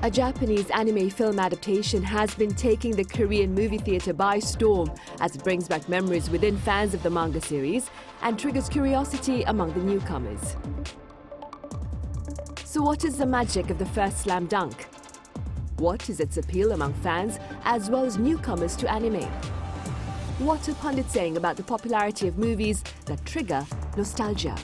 A Japanese anime film adaptation has been taking the Korean movie theatre by storm as it brings back memories within fans of the manga series and triggers curiosity among the newcomers. So what is the magic of the first slam dunk? What is its appeal among fans as well as newcomers to anime? What are pundits saying about the popularity of movies that trigger nostalgia?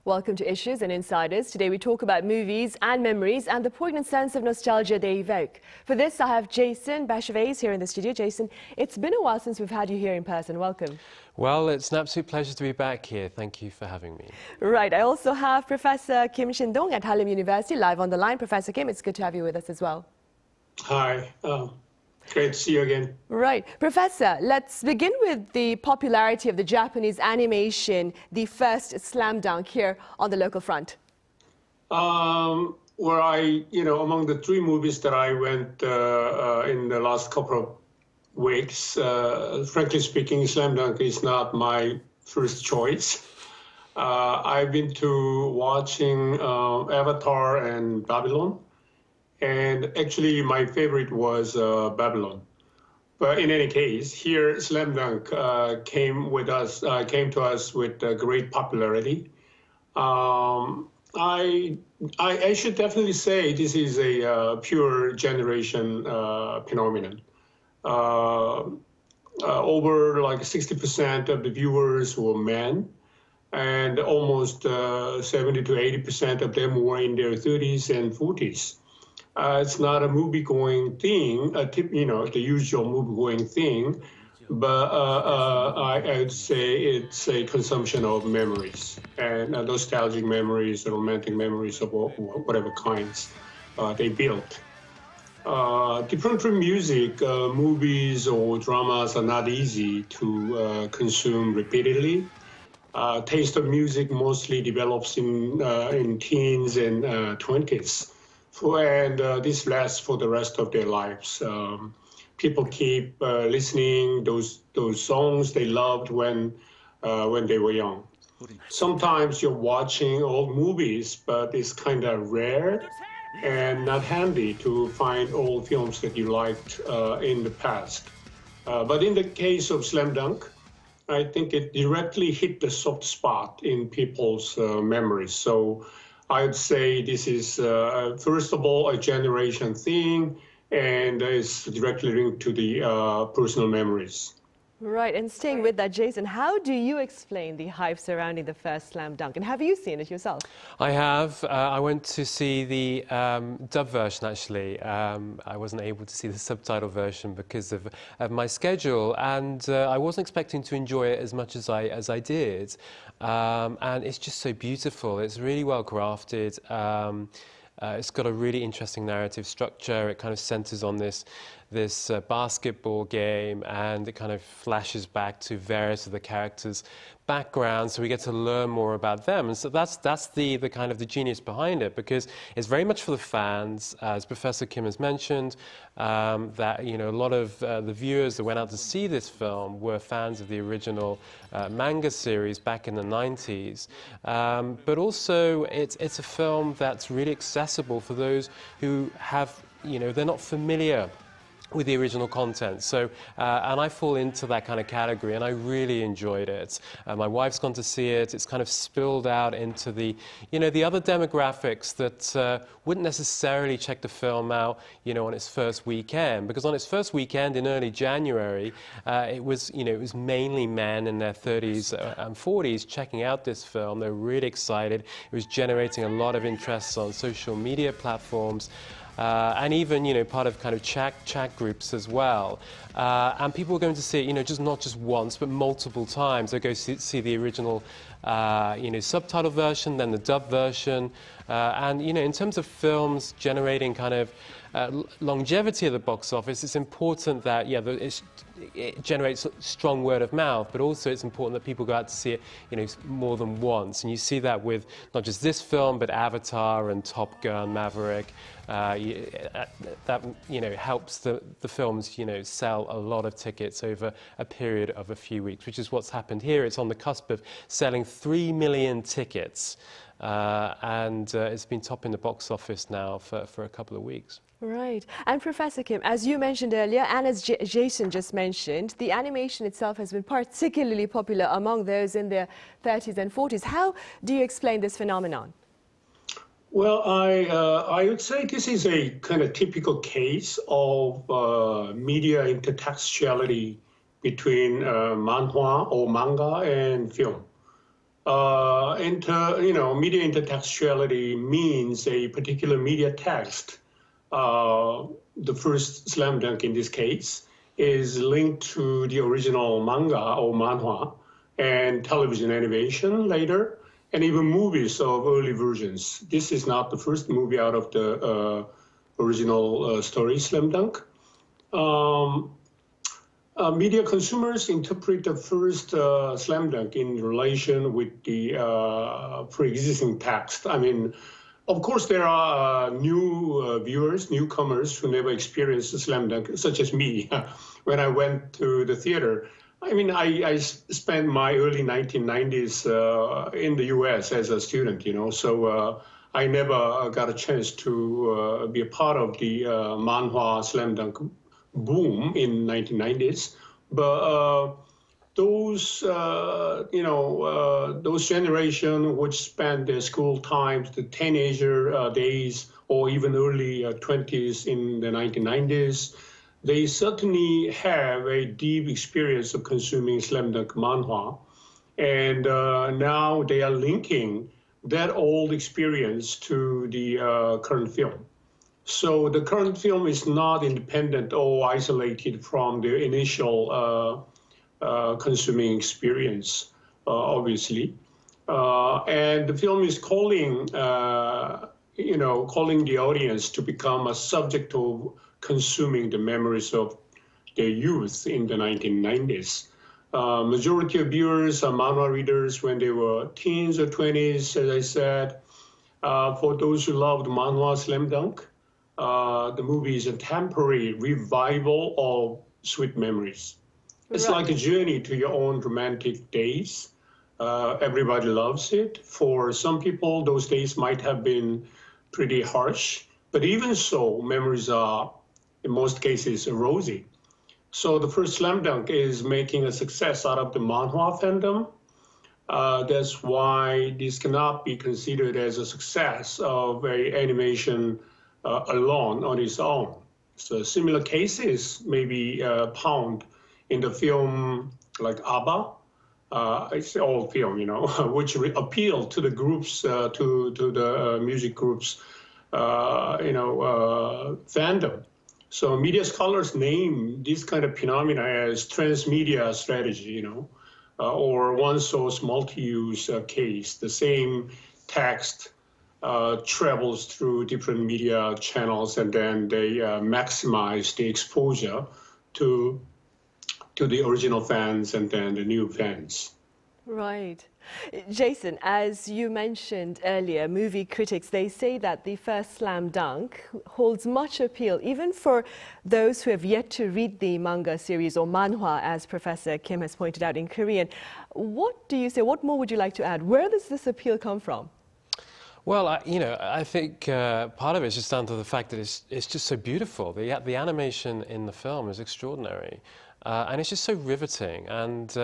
Welcome to Issues and Insiders. Today we talk about movies and memories and the poignant sense of nostalgia they evoke. For this, I have Jason Bechervaise here in the studio. Jason, it's been a while since we've had you here in person. Welcome. Well, it's an absolute pleasure to be back here. Thank you for having me. Right. I also have Professor Kim Shin-dong at Hallym University live on the line. Professor Kim, it's good to have you with us as well. Hi. Great to see you again. Right. Professor, let's begin with the popularity of the Japanese animation, the first slam dunk here on the local front. Among the three movies that I went in the last couple of weeks, frankly speaking, slam dunk is not my first choice. I've been to watching Avatar and Babylon. And actually, my favorite was Babylon. But in any case, here slam dunk came to us with great popularity. I should definitely say this is a pure generation phenomenon. Over like 60% of the viewers were men, and almost 70 to 80% of them were in their 30s and 40s. It's not a movie-going thing, the usual movie-going thing, but I'd say it's a consumption of memories, and nostalgic memories, romantic memories of whatever kinds they built. Different from music, movies or dramas are not easy to consume repeatedly. Taste of music mostly develops in teens and 20s. And this lasts for the rest of their lives. People keep listening those songs they loved when they were young. Sometimes you're watching old movies, but it's kind of rare and not handy to find old films that you liked in the past. But in the case of Slam Dunk, I think it directly hit the soft spot in people's memories. So I'd say this is, first of all, a generation thing, and it's directly linked to the personal memories. Right, and staying with that, Jason, how do you explain the hype surrounding the first slam dunk? And have you seen it yourself? I have. I went to see the dub version, actually. I wasn't able to see the subtitle version because of my schedule, and I wasn't expecting to enjoy it as much as I did. And it's just so beautiful. It's really well crafted. It's got a really interesting narrative structure. It kind of centers on this basketball game, and it kind of flashes back to various of the characters' backgrounds, so we get to learn more about them. And so that's the kind of the genius behind it, because it's very much for the fans, as Professor Kim has mentioned, that a lot of the viewers that went out to see this film were fans of the original manga series back in the 90s. But also it's a film that's really accessible for those who have, they're not familiar with the original content. So, and I fall into that kind of category, and I really enjoyed it. My wife's gone to see it. It's kind of spilled out into the, the other demographics that wouldn't necessarily check the film out, on its first weekend. Because on its first weekend in early January, it was mainly men in their 30s and 40s checking out this film. They were really excited. It was generating a lot of interest on social media platforms. And even, part of kind of chat groups as well. And people are going to see it, not just once, but multiple times. They go see the original, subtitle version, then the dub version. And, in terms of films generating kind of longevity at the box office, it's important that, it generates strong word of mouth, but also it's important that people go out to see it, more than once. And you see that with not just this film, but Avatar and Top Gun, Maverick. That helps the films sell a lot of tickets over a period of a few weeks, which is what's happened here. It's on the cusp of selling 3 million tickets and it's been topping the box office now for a couple of weeks. Right. And Professor Kim, as you mentioned earlier, and as Jason just mentioned, the animation itself has been particularly popular among those in their 30s and 40s. How do you explain this phenomenon? Well, I would say this is a kind of typical case of media intertextuality between manhwa or manga and film. Media intertextuality means a particular media text. The first slam dunk in this case is linked to the original manga or manhwa and television animation later, and even movies of early versions. This is not the first movie out of the original story, Slam Dunk. Media consumers interpret the first Slam Dunk in relation with the pre-existing text. I mean, of course, there are new viewers, newcomers who never experienced a Slam Dunk, such as me. When I went to the theater, I mean, I spent my early 1990s in the U.S. as a student, so I never got a chance to be a part of the manhwa Slam Dunk boom in 1990s. But those generation which spent their school times, the teenager days, or even early 20s in the 1990s, they certainly have a deep experience of consuming Slam Dunk manhwa. And now they are linking that old experience to the current film. So the current film is not independent or isolated from the initial consuming experience, obviously. And the film is calling the audience to become a subject of consuming the memories of their youth in the 1990s. Majority of viewers are manhwa readers when they were teens or 20s, as I said. For those who loved manhwa Slam Dunk, the movie is a temporary revival of sweet memories. It's like a journey to your own romantic days. Everybody loves it. For some people, those days might have been pretty harsh, but even so, memories are, in most cases, rosy. So the first Slam Dunk is making a success out of the manhwa fandom. That's why this cannot be considered as a success of an animation alone on its own. So similar cases may be found in the film like ABBA. It's an old film, which appealed to the groups, to the music groups, fandom. So media scholars name this kind of phenomena as transmedia strategy, or one source multi-use case. The same text travels through different media channels, and then they maximize the exposure to the original fans and then the new fans. Right. Jason, as you mentioned earlier, movie critics, they say that the first Slam Dunk holds much appeal, even for those who have yet to read the manga series, or manhwa, as Professor Kim has pointed out in Korean. What do you say? What more would you like to add? Where does this appeal come from? Well, I think part of it is just down to the fact that it's just so beautiful. The animation in the film is extraordinary, and it's just so riveting. And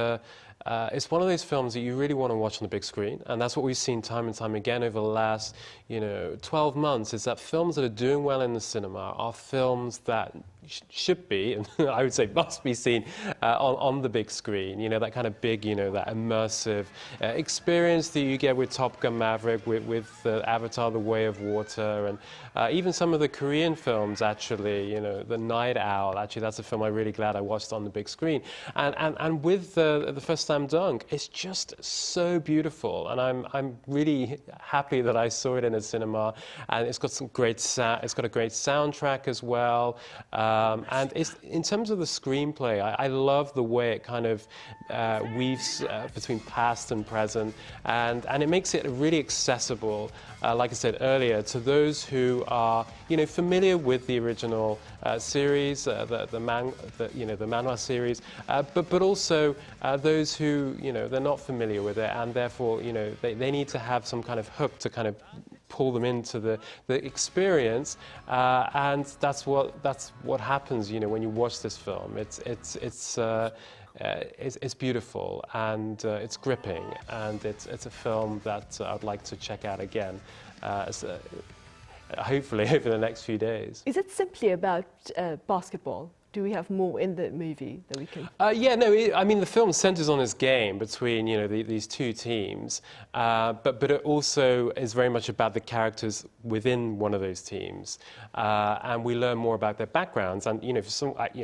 it's one of those films that you really want to watch on the big screen, and that's what we've seen time and time again over the last, 12 months, is that films that are doing well in the cinema are films that should be, and I would say must be seen on the big screen. That kind of big, that immersive experience that you get with Top Gun Maverick, with Avatar: The Way of Water, and even some of the Korean films, actually, The Night Owl. Actually, that's a film I'm really glad I watched on the big screen. And with the first Slam Dunk, it's just so beautiful, and I'm really happy that I saw it in a cinema. And it's got some great it's got a great soundtrack as well. And in terms of the screenplay, I love the way it kind of weaves between past and present, and it makes it really accessible, like I said earlier, to those who are familiar with the original series, the manhwa series, but also those too, they're not familiar with it, and therefore, they need to have some kind of hook to kind of pull them into the experience, and that's what happens, when you watch this film. It's beautiful, and it's gripping, and it's a film that I'd like to check out again, hopefully over the next few days. Is it simply about basketball? Do we have more in the movie that we can? Yeah, no, I mean, the film centers on this game between, these two teams, but it also is very much about the characters within one of those teams, and we learn more about their backgrounds. And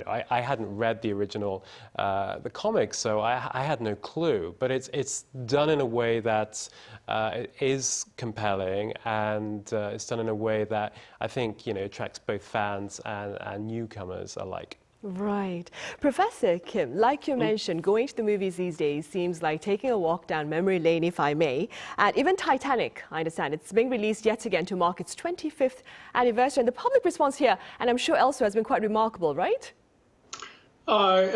I hadn't read the original, the comics, so I had no clue. But it's done in a way that is compelling, and it's done in a way that I think attracts both fans and newcomers alike. Right. Professor Kim, like you mentioned, going to the movies these days seems like taking a walk down memory lane, if I may. And even Titanic, I understand, it's being released yet again to mark its 25th anniversary. And the public response here, and I'm sure elsewhere, has been quite remarkable, right? But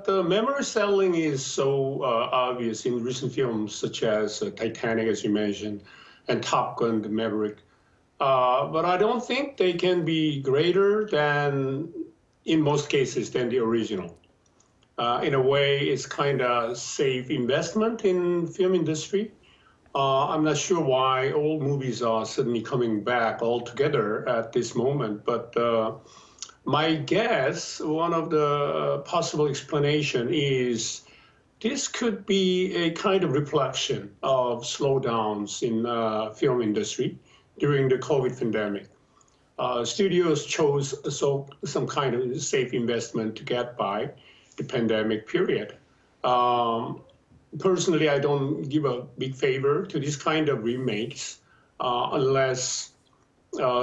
the memory selling is so obvious in recent films such as Titanic, as you mentioned, and Top Gun, the Maverick. But I don't think they can be greater than, in most cases, than the original. In a way, it's kind of safe investment in film industry. I'm not sure why old movies are suddenly coming back altogether at this moment, but my guess, one of the possible explanation is this could be a kind of reflection of slowdowns in film industry during the COVID pandemic. Studios chose some kind of safe investment to get by the pandemic period. Personally, I don't give a big favor to this kind of remakes unless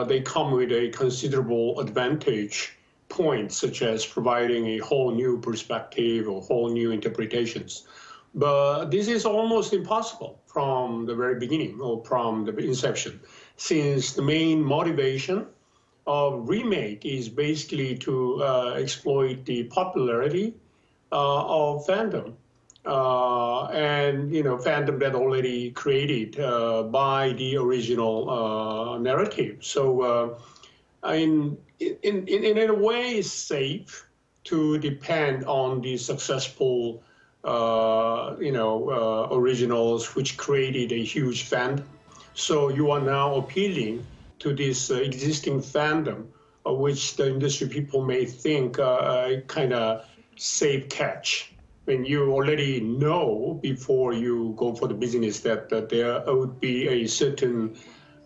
they come with a considerable advantage point, such as providing a whole new perspective or whole new interpretations. But this is almost impossible from the very beginning or from the inception, since the main motivation of remake is basically to exploit the popularity of fandom, and fandom that already created by the original narrative. So, in a way, it's safe to depend on the successful originals which created a huge fandom. So you are now appealing to this existing fandom, which the industry people may think a kind of safe catch. When you already know before you go for the business that there would be a certain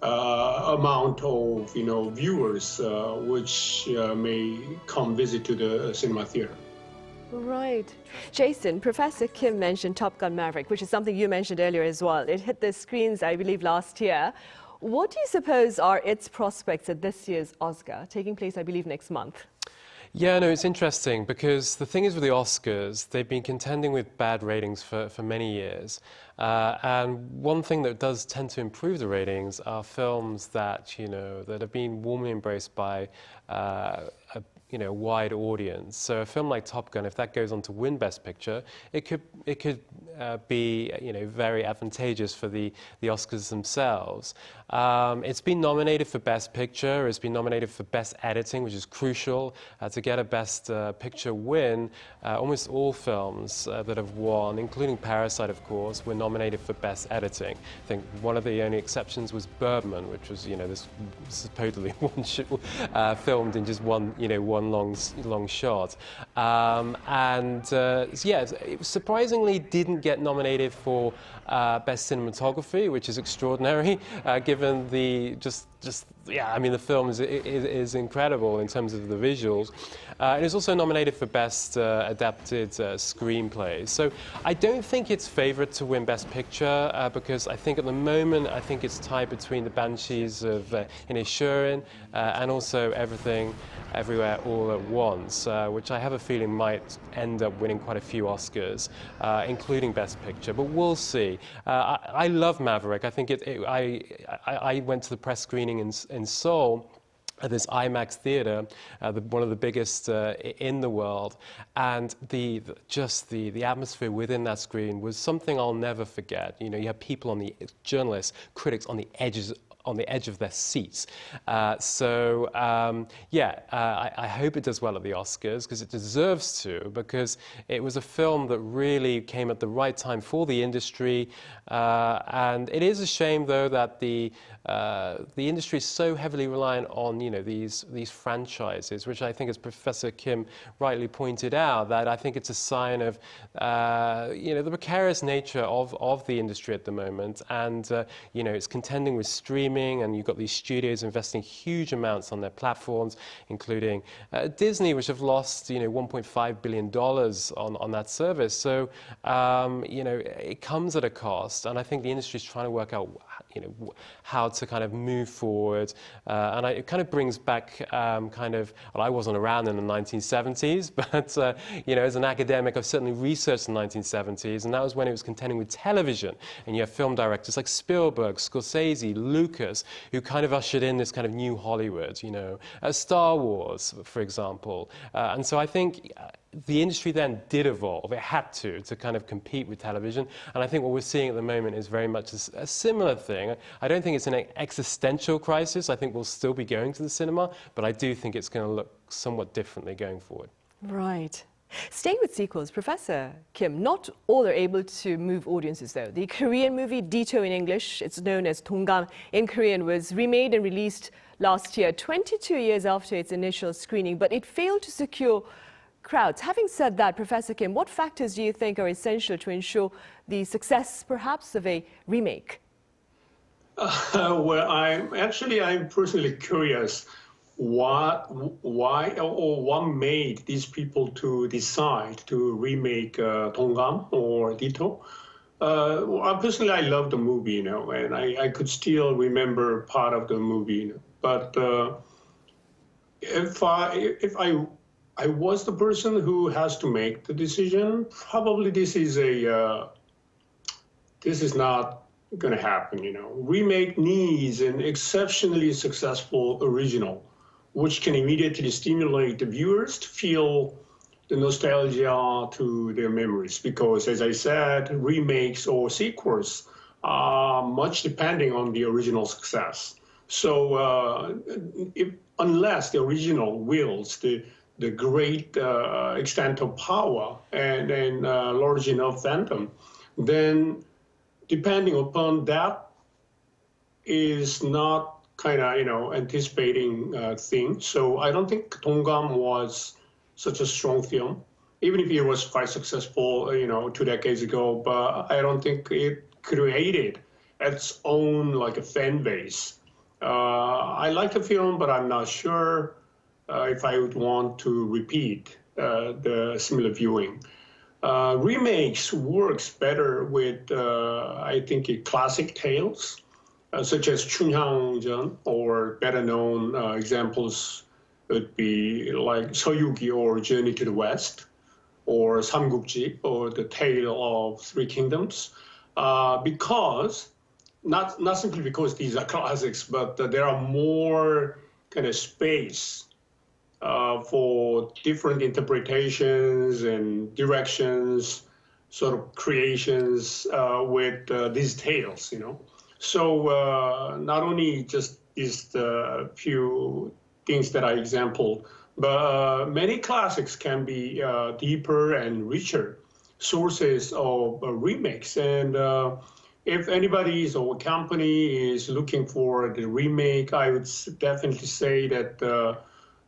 amount of viewers which may come visit to the cinema theater. Right. Jason, Professor Kim mentioned Top Gun Maverick, which is something you mentioned earlier as well. It hit the screens, I believe, last year. What do you suppose are its prospects at this year's Oscar, taking place, I believe, next month? Yeah, no, it's interesting because the thing is with the Oscars, they've been contending with bad ratings for many years. And one thing that does tend to improve the ratings are films that, that have been warmly embraced by a wide audience. So a film like Top Gun, if that goes on to win Best Picture, it could be very advantageous for the Oscars themselves. It's been nominated for Best Picture. It's been nominated for Best Editing, which is crucial to get a Best Picture win. Almost all films that have won, including Parasite, of course, were nominated for Best Editing. I think one of the only exceptions was Birdman, which was this supposedly filmed in just one long shot, it surprisingly didn't get nominated for Best Cinematography, which is extraordinary, given the the film is incredible in terms of the visuals. And it's also nominated for Best Adapted Screenplay. So I don't think it's favourite to win Best Picture because I think at the moment, it's tied between The Banshees of Inisherin and also Everything, Everywhere, All at Once, which I have a feeling might end up winning quite a few Oscars, including Best Picture. But we'll see. I love Maverick. I think I went to the press screening in Seoul. at this IMAX theater, one of the biggest in the world, and just the atmosphere within that screen was something I'll never forget. You know, you have people journalists, critics on the edge of their seats. I hope it does well at the Oscars, because it deserves to, because it was a film that really came at the right time for the industry. And it is a shame, though, that the industry is so heavily reliant on, you know, these franchises, which I think, as Professor Kim rightly pointed out, that I think it's a sign of, you know, the precarious nature of the industry at the moment. And, you know, it's contending with streaming, and you've got these studios investing huge amounts on their platforms, including Disney, which have lost, you know, $1.5 billion on that service. So, you know, it comes at a cost, and I think the industry is trying to work out, you know, how to kind of move forward. And it kind of brings back well, I wasn't around in the 1970s, but, you know, as an academic, I've certainly researched the 1970s, and that was when it was contending with television. And you have film directors like Spielberg, Scorsese, Lucas, who kind of ushered in this kind of new Hollywood, you know, Star Wars, for example. And so I think the industry then did evolve. It had to kind of compete with television. And I think what we're seeing at the moment is very much a similar thing. I don't think it's an existential crisis. I think we'll still be going to the cinema, but I do think it's going to look somewhat differently going forward. Right. Staying with sequels, Professor Kim, not all are able to move audiences, though. The Korean movie Ditto in English, it's known as 동감 in Korean, was remade and released last year, 22 years after its initial screening, but it failed to secure crowds. Having said that, Professor Kim, what factors do you think are essential to ensure the success, perhaps, of a remake? Well, I'm personally curious why or what made these people to decide to remake 동감 or Ditto. Personally, I love the movie, you know, and I could still remember part of the movie, you know. But if I was the person who has to make the decision, probably this is not going to happen, you know. Remake needs an exceptionally successful original, which can immediately stimulate the viewers to feel the nostalgia to their memories. Because, as I said, remakes or sequels are much depending on the original success. So unless the original wields the great extent of power and large enough fandom, then depending upon that is not kind of, you know, anticipating thing. So I don't think 동감 was such a strong film, even if it was quite successful, you know, 2 decades ago. But I don't think it created its own like a fan base. I like the film, but I'm not sure if I would want to repeat the similar viewing. Remakes works better with, I think, classic tales, such as 춘향전, or better known examples would be like 서유기 or Journey to the West, or 삼국지, or the Tale of Three Kingdoms, because, not simply because these are classics, but there are more kind of space for different interpretations and directions, sort of creations with these tales, you know. So not only just these few things that I exampled, but many classics can be deeper and richer sources of remakes. And if anybody or company is looking for the remake, I would definitely say that the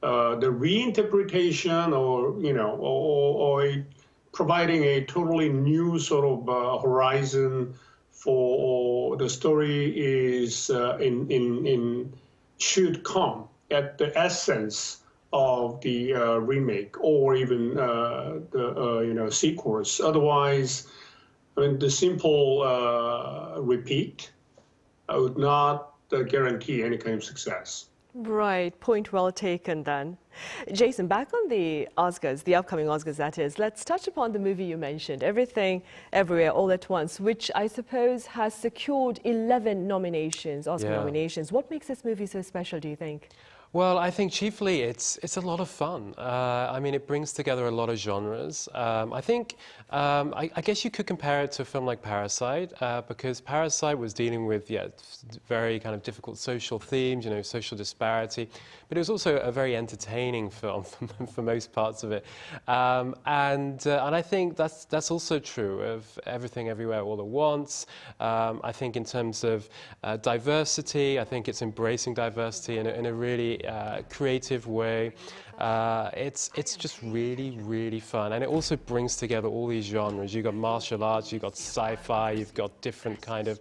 reinterpretation, or, you know, or providing a totally new sort of horizon for the story is should come at the essence of the remake, or even the you know, sequels. Otherwise, I mean, the simple repeat would not guarantee any kind of success. Right, point well taken then. Jason, back on the Oscars, the upcoming Oscars that is, let's touch upon the movie you mentioned, Everything, Everywhere, All at Once, which I suppose has secured 11 nominations, Oscar nominations. What makes this movie so special, do you think? Well, I think chiefly it's a lot of fun. I mean, it brings together a lot of genres. I think, I guess you could compare it to a film like Parasite, because Parasite was dealing with, very kind of difficult social themes, you know, social disparity, but it was also a very entertaining film for most parts of it. And I think that's also true of Everything Everywhere All at Once. I think in terms of diversity, I think it's embracing diversity in a really creative way. It's just really fun, and it also brings together all these genres. You've got martial arts, you've got sci-fi, you've got different kind of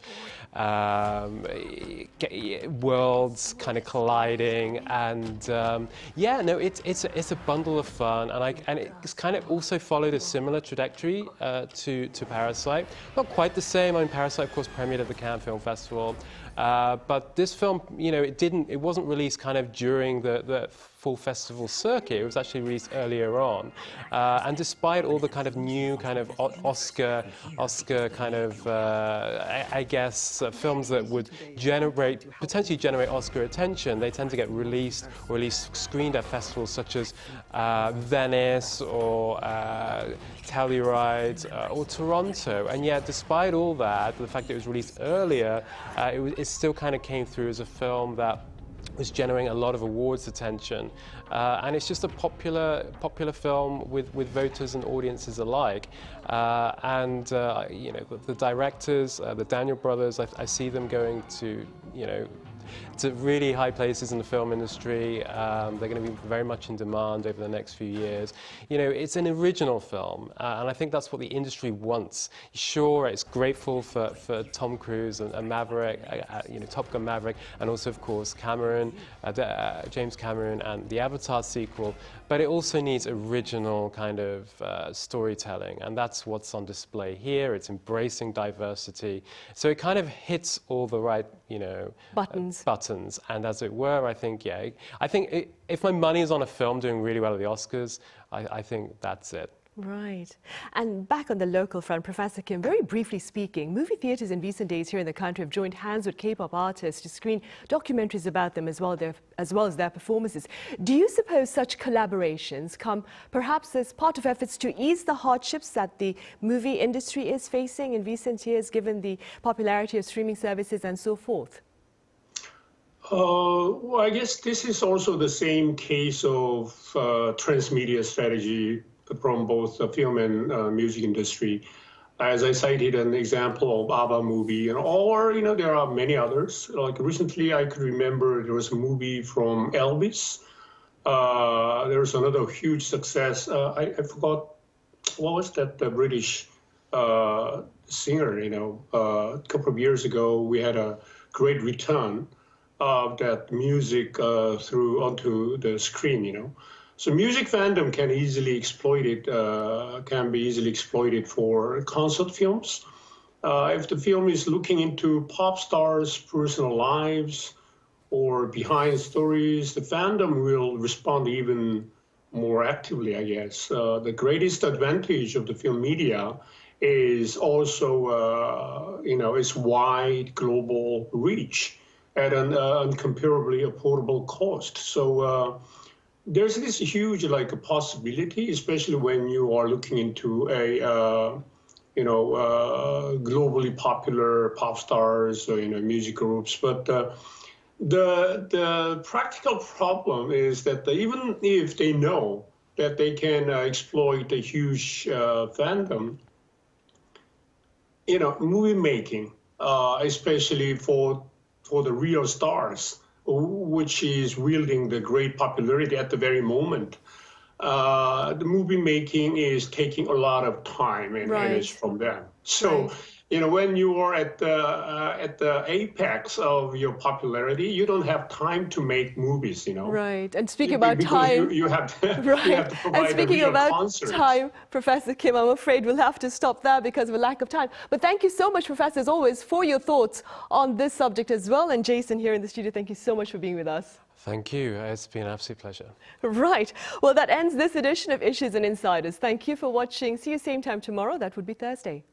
worlds kind of colliding, and it's a bundle of fun, and it's kind of also followed a similar trajectory to Parasite. Not quite the same. I mean, Parasite, of course, premiered at the Cannes Film Festival. But this film, you know, it wasn't released kind of during the full festival circuit. It was actually released earlier on. And despite all the kind of new kind of Oscar kind of, I guess, films that would potentially generate Oscar attention, they tend to get released or at least screened at festivals such as Venice or Telluride or Toronto. And yet, despite all that, the fact that it was released earlier, it still kind of came through as a film that was generating a lot of awards attention, and it's just a popular film with voters and audiences alike. You know, the directors, the Daniel brothers, I see them going to, you know, to really high places in the film industry. They're going to be very much in demand over the next few years. You know, it's an original film, and I think that's what the industry wants. Sure, it's grateful for Tom Cruise and Maverick, you know, Top Gun Maverick, and also, of course, James Cameron and the Avatar sequel, but it also needs original kind of storytelling, and that's what's on display here. It's embracing diversity, so it kind of hits all the right, you know, buttons. And as it were, I think, if my money is on a film doing really well at the Oscars, I think that's it. Right. And back on the local front, Professor Kim, very briefly speaking, movie theatres in recent days here in the country have joined hands with K-pop artists to screen documentaries about them as well as their performances. Do you suppose such collaborations come perhaps as part of efforts to ease the hardships that the movie industry is facing in recent years, given the popularity of streaming services and so forth? Well, I guess this is also the same case of transmedia strategy from both the film and music industry. As I cited an example of ABBA movie, or, you know, there are many others. Like recently, I could remember there was a movie from Elvis. There was another huge success. I forgot, what was that, the British singer, you know. A couple of years ago, we had a great return of that music onto the screen, you know. So music fandom can be easily exploited for concert films. If the film is looking into pop stars' personal lives or behind stories, the fandom will respond even more actively, I guess. The greatest advantage of the film media is also, you know, its wide global reach at an incomparably affordable cost. So there's this huge possibility, especially when you are looking into a globally popular pop stars or music groups. But the practical problem is that even if they know that they can exploit a huge fandom, movie making, especially for the real stars, which is wielding the great popularity at the very moment. The movie making is taking a lot of time and energy from them. So, when you are at the apex of your popularity, you don't have time to make movies, Right. And speaking about time, you have to, you have to provide and speaking about concerts. time, Professor Kim, I'm afraid we'll have to stop there because of a lack of time. But thank you so much, Professor, as always, for your thoughts on this subject as well. And Jason here in the studio, thank you so much for being with us. Thank you. It's been an absolute pleasure. Right. Well, that ends this edition of Issues and Insiders. Thank you for watching. See you same time tomorrow. That would be Thursday.